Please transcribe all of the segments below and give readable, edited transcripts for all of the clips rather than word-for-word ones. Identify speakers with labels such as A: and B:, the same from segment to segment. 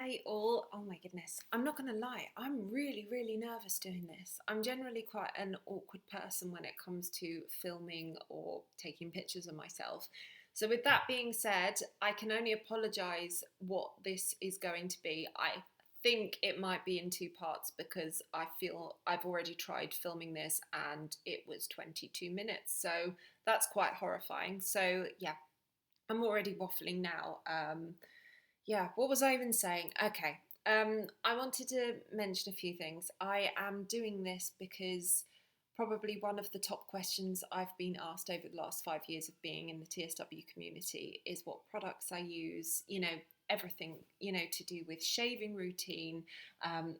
A: Hey all, oh my goodness, I'm not going to lie, I'm really nervous doing this. I'm generally quite an awkward person when it comes to filming or taking pictures of myself. So with that being said, I can only apologise what this is going to be. I think it might be in two parts because I feel I've already tried filming this and it was 22 minutes, so that's quite horrifying. So yeah, I'm already waffling now. Yeah, what was I even saying? Okay. I wanted to mention a few things. I am doing this because probably one of the top questions I've been asked over the last 5 years of being in the TSW community is what products I use, everything, to do with shaving routine,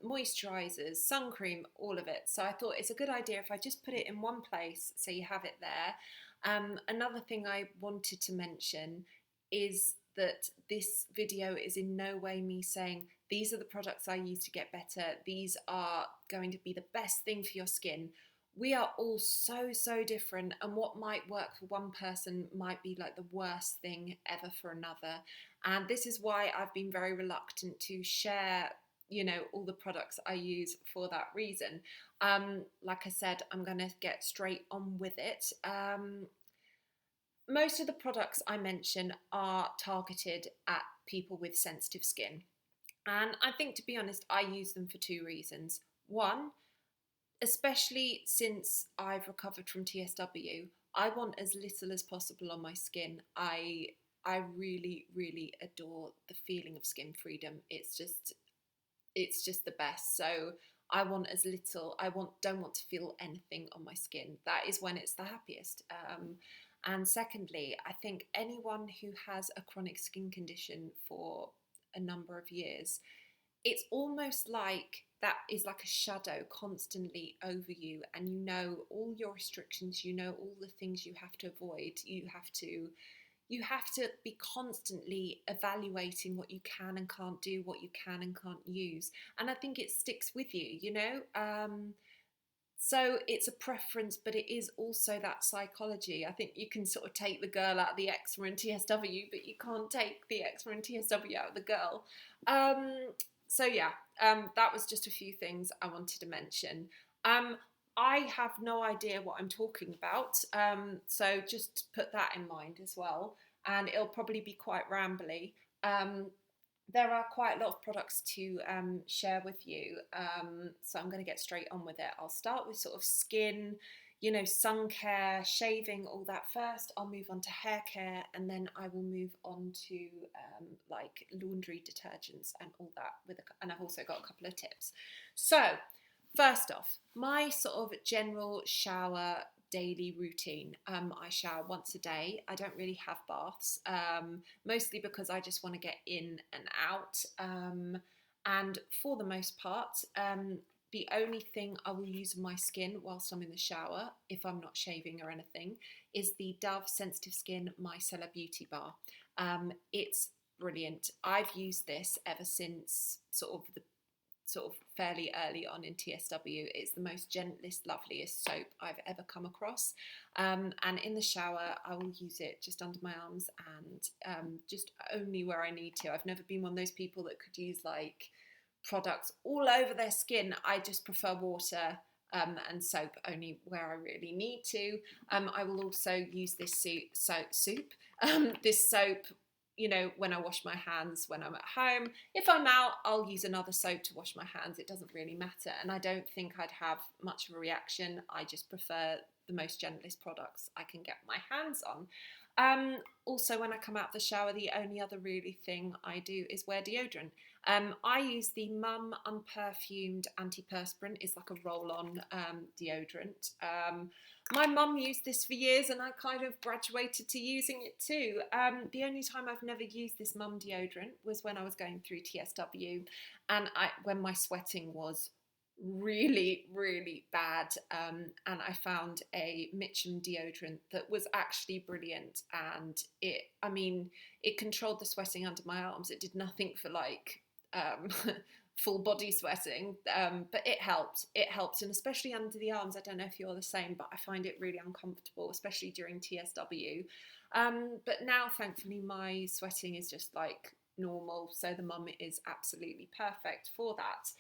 A: moisturizers, sun cream, all of it. So I thought it's a good idea if I just put it in one place so you have it there. Another thing I wanted to mention is that this video is in no way me saying these are the products I use to get better, these are going to be the best thing for your skin. We are all so different, and what might work for one person might be like the worst thing ever for another. And this is why I've been very reluctant to share all the products I use for that reason. Like I said, I'm going to get straight on with it. Most of the products I mention are targeted at people with sensitive skin. And I think, to be honest, I use them for two reasons. One, especially since I've recovered from TSW, I want as little as possible on my skin. I really adore the feeling of skin freedom. It's just the best. So I want as little. Don't want to feel anything on my skin. That is when it's the happiest. And secondly, I think anyone who has a chronic skin condition for a number of years, it's almost like that is like a shadow constantly over you, and you know all your restrictions, you know all the things you have to avoid. You have to be constantly evaluating what you can and can't do, what you can and can't use, and I think it sticks with you. So it's a preference, but it is also that psychology. I think you can sort of take the girl out of the eczema and TSW, but you can't take the eczema and TSW out of the girl. So yeah, that was just a few things I wanted to mention. I have no idea what I'm talking about, so just put that in mind as well. And it'll probably be quite rambly. There are quite a lot of products to share with you, so I'm going to get straight on with it. I'll start with sort of skin, sun care, shaving, all that first. I'll move on to hair care, and then I will move on to like laundry detergents and all that. And I've also got a couple of tips. So first off, my sort of general shower daily routine. I shower once a day. I don't really have baths, mostly because I just want to get in and out. And for the most part, the only thing I will use on my skin whilst I'm in the shower, if I'm not shaving or anything, is the Dove Sensitive Skin Micellar Beauty Bar. It's brilliant. I've used this ever since sort of fairly early on in TSW. It's the most gentlest, loveliest soap I've ever come across. And in the shower, I will use it just under my arms and just only where I need to. I've never been one of those people that could use like products all over their skin. I just prefer water and soap only where I really need to. I will also use this this soap when I wash my hands when I'm at home. If I'm out, I'll use another soap to wash my hands. It doesn't really matter. And I don't think I'd have much of a reaction. I just prefer the most gentlest products I can get my hands on. Also, when I come out of the shower, the only other really thing I do is wear deodorant. I use the Mum Unperfumed Anti-Perspirant. It's like a roll-on deodorant. My mum used this for years and I kind of graduated to using it too. The only time I've never used this mum deodorant was when I was going through TSW and when my sweating was really bad, and I found a Mitchum deodorant that was actually brilliant, and it controlled the sweating under my arms. It did nothing for like full body sweating, but it helped, and especially under the arms. I don't know if you're the same, but I find it really uncomfortable, especially during TSW. But now thankfully my sweating is just like normal. So the mum is absolutely perfect for that.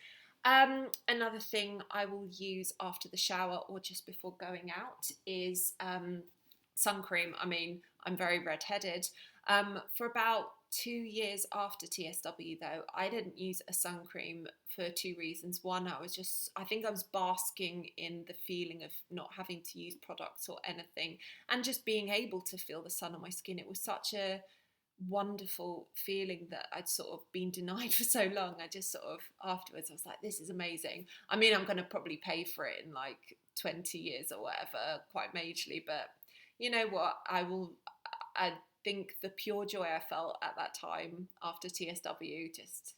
A: Another thing I will use after the shower or just before going out is sun cream. I mean, I'm very redheaded. For about 2 years after TSW, though, I didn't use a sun cream for two reasons. One, I think I was basking in the feeling of not having to use products or anything and just being able to feel the sun on my skin. It was such a wonderful feeling that I'd sort of been denied for so long. I just sort of afterwards I was like, this is amazing. I mean, I'm going to probably pay for it in like 20 years or whatever, quite majorly, but you know what, I think the pure joy I felt at that time after TSW, just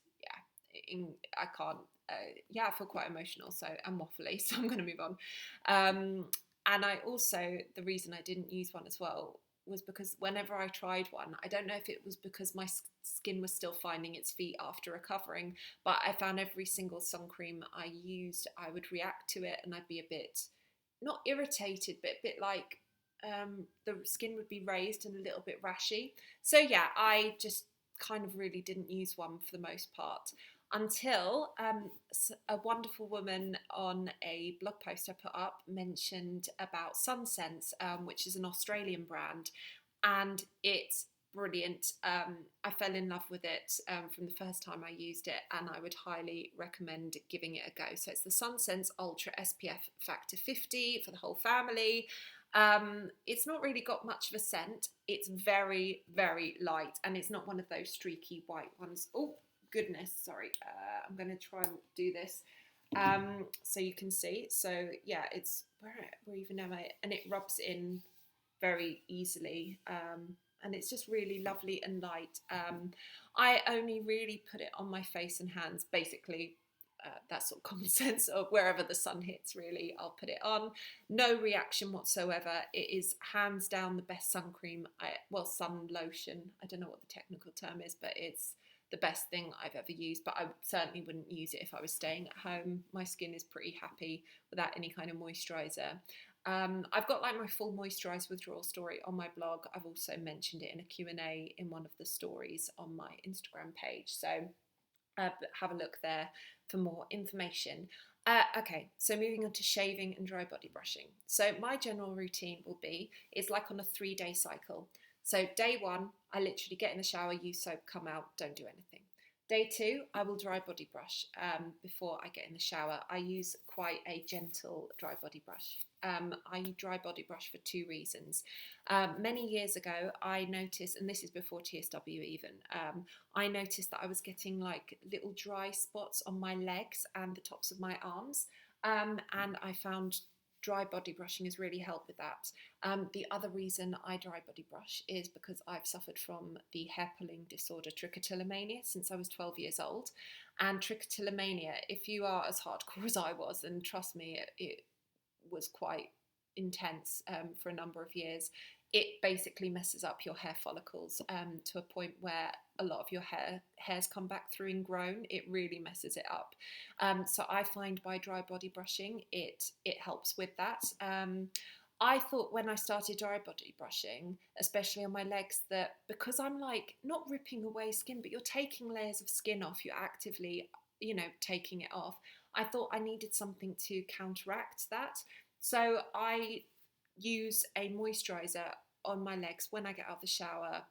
A: I can't I feel quite emotional, so I'm waffly, so I'm going to move on. And I also, the reason I didn't use one as well was because whenever I tried one, I don't know if it was because my skin was still finding its feet after recovering, but I found every single sun cream I used, I would react to it and I'd be a bit, not irritated, but a bit like the skin would be raised and a little bit rashy. So yeah, I just kind of really didn't use one for the most part until a wonderful woman on a blog post I put up mentioned about SunSense, which is an Australian brand, and it's brilliant. I fell in love with it from the first time I used it, and I would highly recommend giving it a go. So it's the SunSense Ultra SPF Factor 50 for the whole family. It's not really got much of a scent. It's very, very light, and it's not one of those streaky white ones. Oh, goodness, sorry. I'm going to try and do this so you can see. So yeah, it's where even am I? And it rubs in very easily, and it's just really lovely and light. I only really put it on my face and hands, basically. That's sort of common sense, or wherever the sun hits, really, I'll put it on. No reaction whatsoever. It is hands down the best sun cream, sun lotion. I don't know what the technical term is, but it's the best thing I've ever used. But I certainly wouldn't use it if I was staying at home. My skin is pretty happy without any kind of moisturiser. I've got like my full Moisturiser Withdrawal story on my blog. I've also mentioned it in a Q&A in one of the stories on my Instagram page. So have a look there for more information. Okay, so moving on to shaving and dry body brushing. So my general routine will be, it's like on a 3-day cycle. So day 1, I literally get in the shower, use soap, come out, don't do anything. Day 2, I will dry body brush before I get in the shower. I use quite a gentle dry body brush. I dry body brush for 2 reasons. Many years ago, I noticed, and this is before TSW even, I noticed that I was getting like little dry spots on my legs and the tops of my arms, and I found dry body brushing has really helped with that. The other reason I dry body brush is because I've suffered from the hair pulling disorder trichotillomania since I was 12 years old. And trichotillomania, if you are as hardcore as I was, and trust me, it was quite intense for a number of years, it basically messes up your hair follicles to a point where a lot of your hairs come back through ingrown. It really messes it up. So I find by dry body brushing, it helps with that. I thought when I started dry body brushing, especially on my legs, that because I'm like not ripping away skin, but you're taking layers of skin off, you're actively, taking it off. I thought I needed something to counteract that. So I use a moisturiser on my legs when I get out of the shower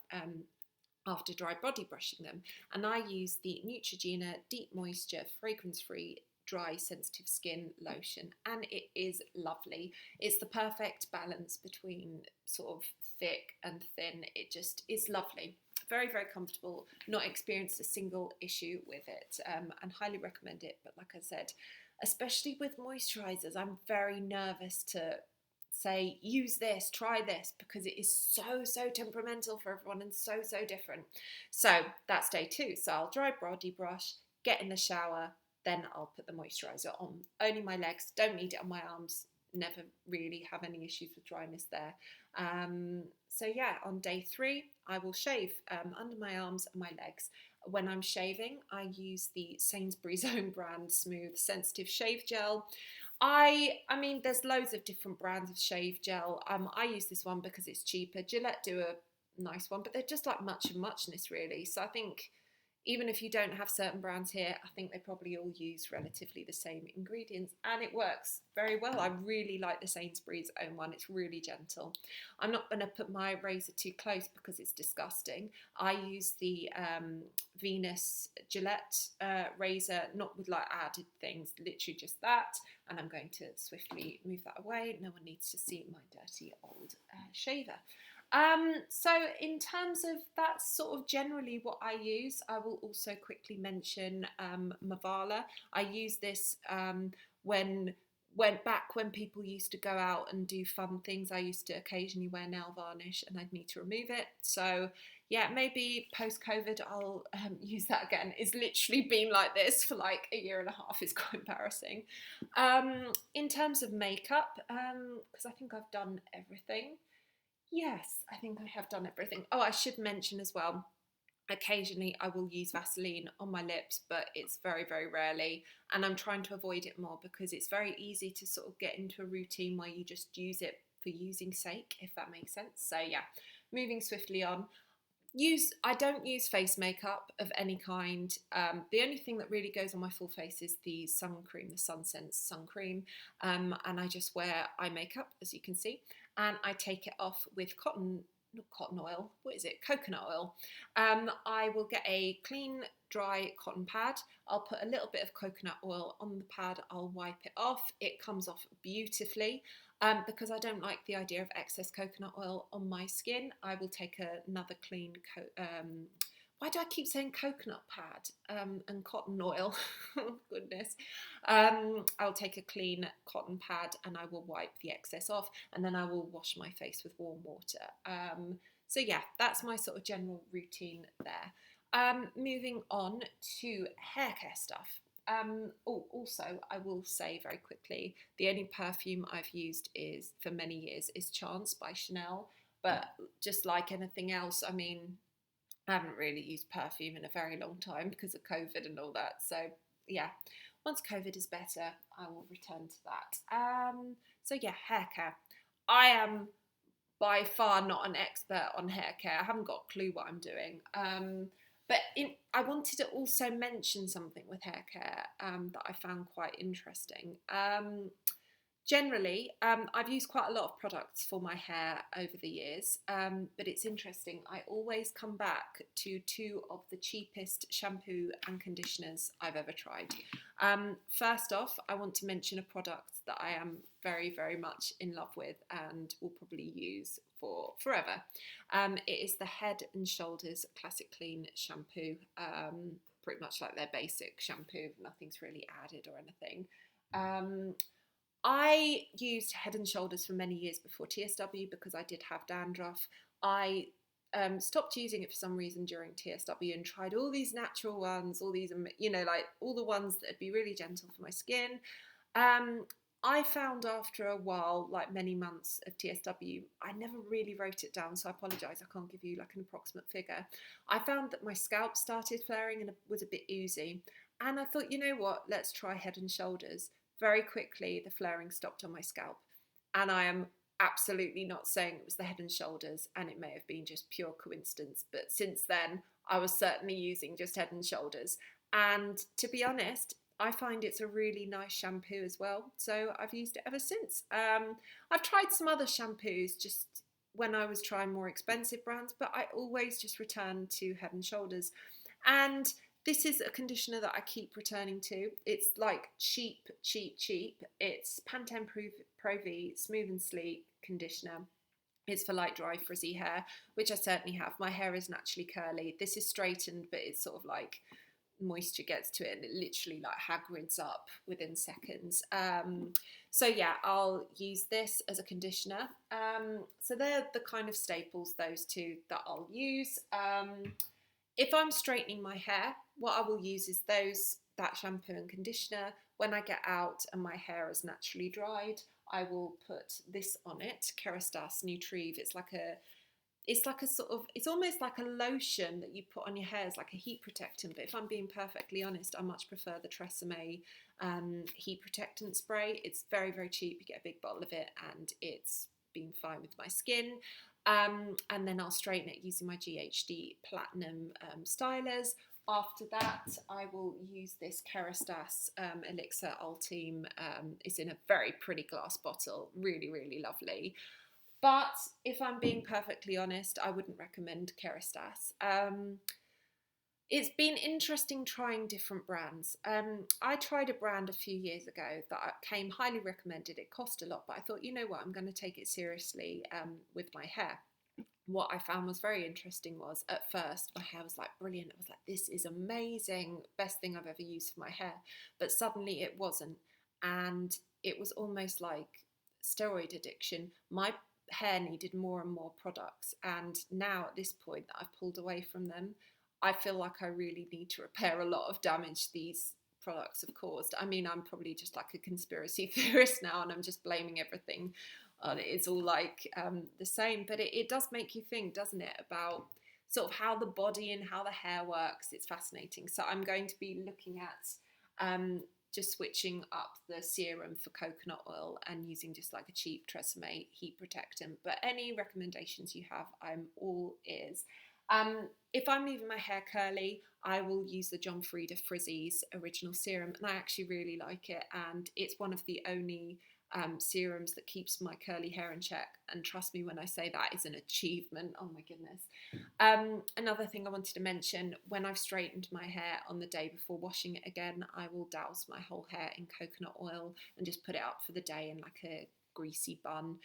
A: after dry body brushing them. And I use the Neutrogena Deep Moisture Fragrance Free Dry Sensitive Skin Lotion, and it is lovely. It's the perfect balance between sort of thick and thin. It just is lovely. Very, very comfortable. Not experienced a single issue with it, and highly recommend it. But like I said, especially with moisturisers, I'm very nervous to say use this, try this, because it is so temperamental for everyone and so different. So that's day 2. So I'll dry body brush, get in the shower, then I'll put the moisturiser on. Only my legs, don't need it on my arms. Never really have any issues with dryness there. So yeah, on day 3 I will shave under my arms and my legs. When I'm shaving, I use the Sainsbury's own brand Smooth Sensitive Shave Gel. I mean, there's loads of different brands of shave gel. I use this one because it's cheaper. Gillette do a nice one, but they're just like much of muchness, really. So I think even if you don't have certain brands here, I think they probably all use relatively the same ingredients, and it works very well. I really like the Sainsbury's own one. It's really gentle. I'm not going to put my razor too close because it's disgusting. I use the Venus Gillette razor, not with like added things, literally just that. And I'm going to swiftly move that away. No one needs to see my dirty old shaver. So in terms of that's sort of generally what I use. I will also quickly mention Mavala. I use this when people used to go out and do fun things. I used to occasionally wear nail varnish and I'd need to remove it. So yeah, maybe post-COVID I'll use that again. It's literally been like this for like a year and a half. It's quite embarrassing. In terms of makeup, because I think I've done everything. Yes, I think I have done everything. Oh, I should mention as well, occasionally I will use Vaseline on my lips, but it's very, very rarely. And I'm trying to avoid it more because it's very easy to sort of get into a routine where you just use it for using sake, if that makes sense. So yeah, moving swiftly on. I don't use face makeup of any kind. The only thing that really goes on my full face is the sun cream, the SunSense sun cream, and I just wear eye makeup, as you can see, and I take it off with not cotton oil, what is it, coconut oil. I will get a clean dry cotton pad. I'll put a little bit of coconut oil on the pad, I'll wipe it off, it comes off beautifully. Because I don't like the idea of excess coconut oil on my skin, I will take another clean why do I keep saying coconut pad and cotton oil? Oh, goodness. I'll take a clean cotton pad and I will wipe the excess off, and then I will wash my face with warm water. So yeah, that's my sort of general routine there. Moving on to hair care stuff. Also, I will say very quickly, the only perfume I've used for many years is Chance by Chanel. But just like anything else, I mean, I haven't really used perfume in a very long time because of COVID and all that. So yeah, once COVID is better, I will return to that. So yeah, hair care. I am by far not an expert on hair care. I haven't got a clue what I'm doing. I wanted to also mention something with hair care that I found quite interesting. Generally, I've used quite a lot of products for my hair over the years, but it's interesting. I always come back to two of the cheapest shampoo and conditioners I've ever tried. First off, I want to mention a product that I am very, very much in love with and will probably use for forever. It is the Head and Shoulders Classic Clean shampoo, pretty much like their basic shampoo. Nothing's really added or anything. I used Head and Shoulders for many years before TSW because I did have dandruff. I stopped using it for some reason during TSW and tried all these natural ones, all these, like all the ones that would be really gentle for my skin. I found after a while, like many months of TSW, I never really wrote it down, so I apologise, I can't give you like an approximate figure. I found that my scalp started flaring and was a bit oozy. And I thought, you know what, let's try Head and Shoulders. Very quickly, the flaring stopped on my scalp. And I am absolutely not saying it was the Head and Shoulders, and it may have been just pure coincidence. But since then, I was certainly using just Head and Shoulders. And to be honest, I find it's a really nice shampoo as well. So I've used it ever since. I've tried some other shampoos just when I was trying more expensive brands, but I always just return to Head and Shoulders. And this is a conditioner that I keep returning to. It's like cheap. It's Pantene Pro V Smooth and Sleek conditioner. It's for light, dry, frizzy hair, which I certainly have. My hair is naturally curly. This is straightened, but it's sort of like moisture gets to it and it literally like Hagrid's up within seconds. So yeah, I'll use this as a conditioner. So they're the kind of staples, those two that I'll use. If I'm straightening my hair, what I will use is that shampoo and conditioner. When I get out and my hair is naturally dried, I will put this on it, Kerastase Nutrive. It's like a sort of, it's almost like a lotion that you put on your hair. It's like a heat protectant, but if I'm being perfectly honest, I much prefer the Tresemme heat protectant spray. It's very, very cheap. You get a big bottle of it and it's been fine with my skin. And then I'll straighten it using my GHD Platinum stylers. After that, I will use this Kerastase Elixir Ultime. It's in a very pretty glass bottle, really, really lovely. But if I'm being perfectly honest, I wouldn't recommend Kerastase. It's been interesting trying different brands. I tried a brand a few years ago that came highly recommended. It cost a lot, but I thought, you know what, I'm going to take it seriously with my hair. What I found was very interesting was at first my hair was like brilliant. I was like, this is amazing, best thing I've ever used for my hair. But suddenly it wasn't. And it was almost like steroid addiction. My hair needed more and more products. And now at this point that I've pulled away from them, I feel like I really need to repair a lot of damage these products have caused. I mean, I'm probably just like a conspiracy theorist now and I'm just blaming everything it's all like the same, but it does make you think, doesn't it, about sort of how the body and how the hair works. It's fascinating. So I'm going to be looking at just switching up the serum for coconut oil and using just like a cheap Tresemme heat protectant. But any recommendations you have, I'm all ears. If I'm leaving my hair curly, I will use the John Frieda Frizzy's original serum, and I actually really like it, and it's one of the only serums that keeps my curly hair in check, and trust me when I say that is an achievement. Oh my goodness. Another thing I wanted to mention, when I've straightened my hair on the day before washing it again, I will douse my whole hair in coconut oil and just put it up for the day in like a greasy bun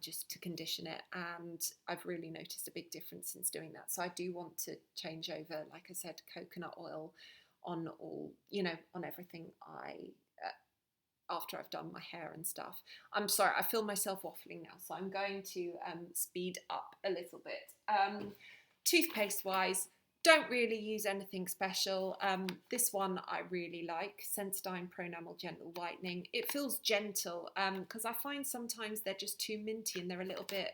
A: just to condition it, and I've really noticed a big difference since doing that. So I do want to change over, like I said, coconut oil on all, you know, on everything after I've done my hair and stuff. I'm sorry, I feel myself waffling now, so I'm going to speed up a little bit. Toothpaste wise, don't really use anything special. This one I really like, Sensodyne Pro Enamel Gentle Whitening. It feels gentle because I find sometimes they're just too minty and they're a little bit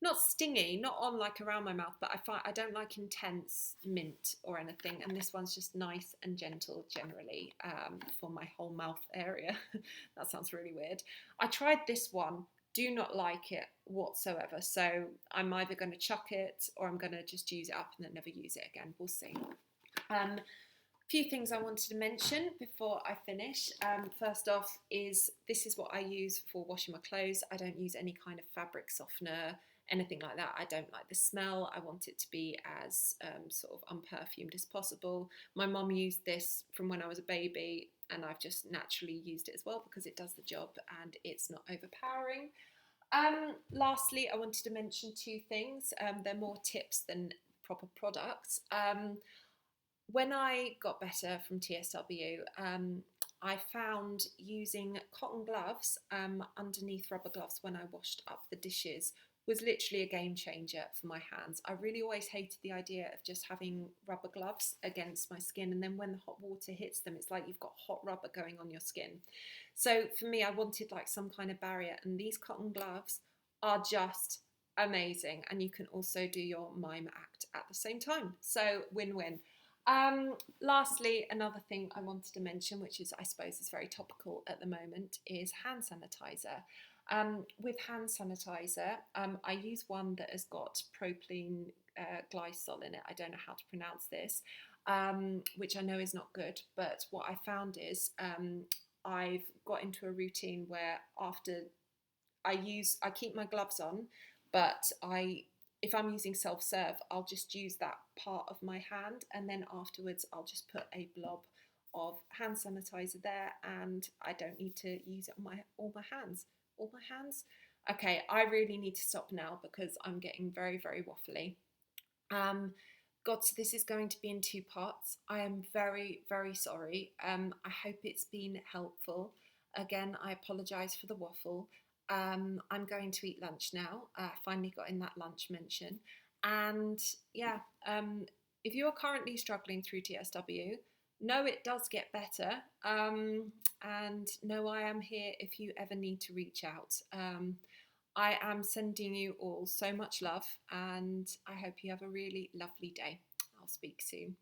A: not stingy, not on like around my mouth, but I don't like intense mint or anything, and this one's just nice and gentle generally for my whole mouth area. That sounds really weird. I tried this one, do not like it whatsoever, so I'm either going to chuck it or I'm going to just use it up and then never use it again. We'll see. Few things I wanted to mention before I finish. First off is this is what I use for washing my clothes. I don't use any kind of fabric softener, anything like that. I don't like the smell. I want it to be as sort of unperfumed as possible. My mum used this from when I was a baby, and I've just naturally used it as well because it does the job and it's not overpowering. Lastly, I wanted to mention two things. They're more tips than proper products. When I got better from TSW, I found using cotton gloves underneath rubber gloves when I washed up the dishes was literally a game changer for my hands. I really always hated the idea of just having rubber gloves against my skin, and then when the hot water hits them, it's like you've got hot rubber going on your skin. So for me, I wanted like some kind of barrier, and these cotton gloves are just amazing, and you can also do your mime act at the same time. So win-win. Lastly, another thing I wanted to mention, which is I suppose is very topical at the moment, is hand sanitizer. With hand sanitizer, I use one that has got propylene glycol in it. I don't know how to pronounce this, which I know is not good, but what I found is I've got into a routine where after I keep my gloves on, but if I'm using self-serve, I'll just use that part of my hand, and then afterwards I'll just put a blob of hand sanitizer there, and I don't need to use it on all my hands. All my hands? Okay, I really need to stop now because I'm getting very, very waffly. God, so this is going to be in two parts. I am very, very sorry. I hope it's been helpful. Again, I apologise for the waffle. I'm going to eat lunch now. I finally got in that lunch mention. And yeah, if you are currently struggling through TSW, know it does get better. And know I am here if you ever need to reach out. I am sending you all so much love, and I hope you have a really lovely day. I'll speak soon.